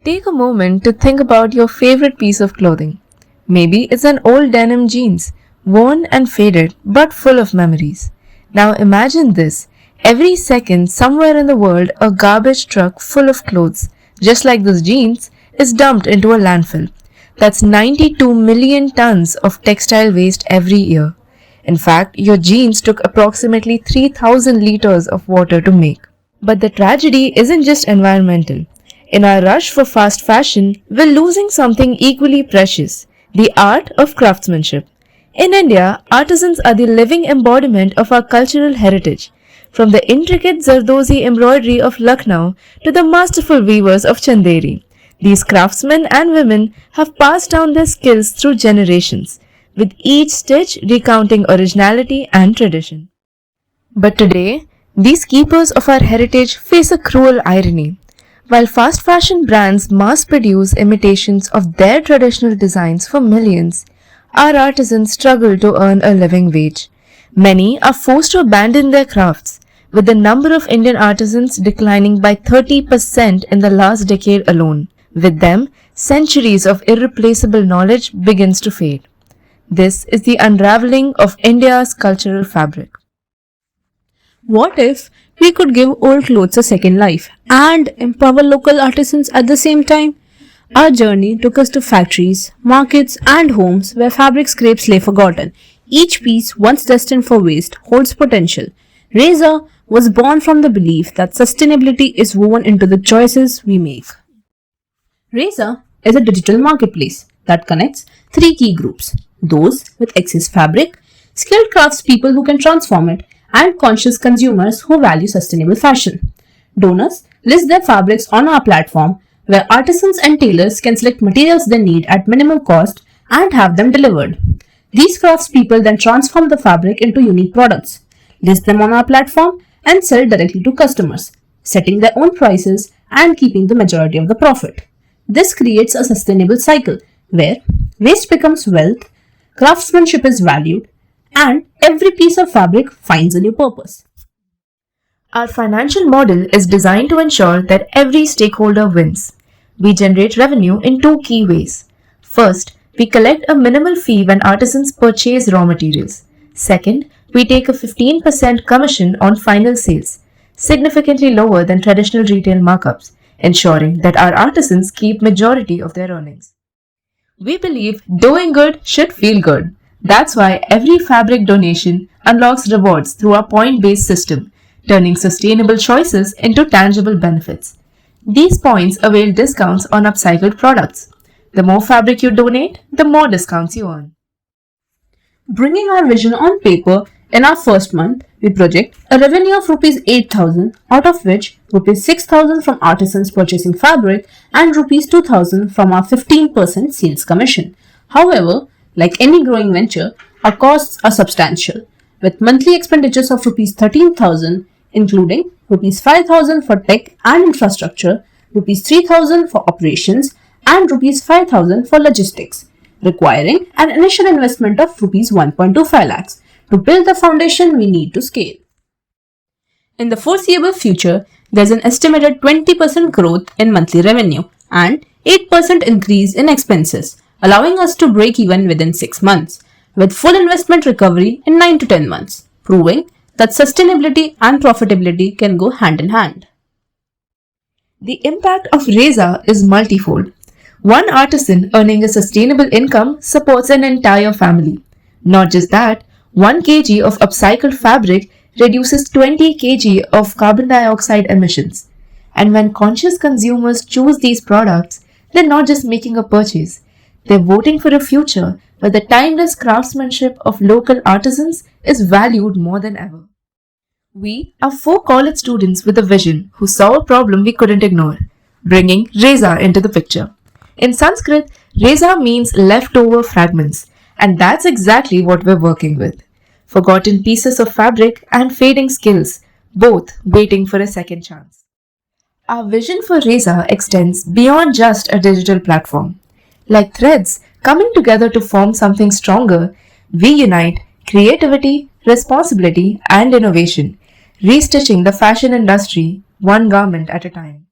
Take a moment to think about your favorite piece of clothing. Maybe it's an old denim jeans, worn and faded but full of memories. Now imagine this. Every second, somewhere in the world, a garbage truck full of clothes, just like those jeans, is dumped into a landfill. That's 92 million tons of textile waste every year. In fact, your jeans took approximately 3,000 liters of water to make. But the tragedy isn't just environmental. In our rush for fast fashion, we're losing something equally precious, the art of craftsmanship. In India, artisans are the living embodiment of our cultural heritage. From the intricate Zardozi embroidery of Lucknow to the masterful weavers of Chanderi, these craftsmen and women have passed down their skills through generations, with each stitch recounting originality and tradition. But today, these keepers of our heritage face a cruel irony. While fast fashion brands mass produce imitations of their traditional designs for millions, our artisans struggle to earn a living wage. Many are forced to abandon their crafts, with the number of Indian artisans declining by 30% in the last decade alone. With them, centuries of irreplaceable knowledge begins to fade. This is the unraveling of India's cultural fabric. What if we could give old clothes a second life and empower local artisans at the same time? Our journey took us to factories, markets, and homes where fabric scraps lay forgotten. Each piece, once destined for waste, holds potential. Reza was born from the belief that sustainability is woven into the choices we make. Reza is a digital marketplace that connects three key groups: those with excess fabric, skilled craftspeople who can transform it, and conscious consumers who value sustainable fashion. Donors list their fabrics on our platform, where artisans and tailors can select materials they need at minimal cost and have them delivered. These craftspeople then transform the fabric into unique products, list them on our platform, and sell directly to customers, setting their own prices and keeping the majority of the profit. This creates a sustainable cycle where waste becomes wealth, craftsmanship is valued, and every piece of fabric finds a new purpose. Our financial model is designed to ensure that every stakeholder wins. We generate revenue in two key ways. First, we collect a minimal fee when artisans purchase raw materials. Second, we take a 15% commission on final sales, significantly lower than traditional retail markups, ensuring that our artisans keep majority of their earnings. We believe doing good should feel good. That's why every fabric donation unlocks rewards through our point-based system, turning sustainable choices into tangible benefits. These points avail discounts on upcycled products. The more fabric you donate, the more discounts you earn. Bringing our vision on paper, in our first month, we project a revenue of Rs 8,000, out of which Rs 6,000 from artisans purchasing fabric and Rs 2,000 from our 15% sales commission. However, like any growing venture, our costs are substantial, with monthly expenditures of Rs 13,000, including Rs 5,000 for tech and infrastructure, Rs 3,000 for operations, and Rs 5,000 for logistics, requiring an initial investment of Rs 1.25 lakhs to build the foundation we need to scale. In the foreseeable future, there's an estimated 20% growth in monthly revenue and 8% increase in expenses, allowing us to break even within 6 months, with full investment recovery in 9 to 10 months, proving that sustainability and profitability can go hand in hand. The impact of Reza is multifold. One artisan earning a sustainable income supports an entire family. Not just that, 1 kg of upcycled fabric reduces 20 kg of carbon dioxide emissions. And when conscious consumers choose these products, they're not just making a purchase. They're voting for a future where the timeless craftsmanship of local artisans is valued more than ever. We are 4 college students with a vision who saw a problem we couldn't ignore, bringing Reza into the picture. In Sanskrit, Reza means leftover fragments, and that's exactly what we're working with. Forgotten pieces of fabric and fading skills, both waiting for a second chance. Our vision for Reza extends beyond just a digital platform. Like threads coming together to form something stronger, we unite creativity, responsibility, and innovation, restitching the fashion industry one garment at a time.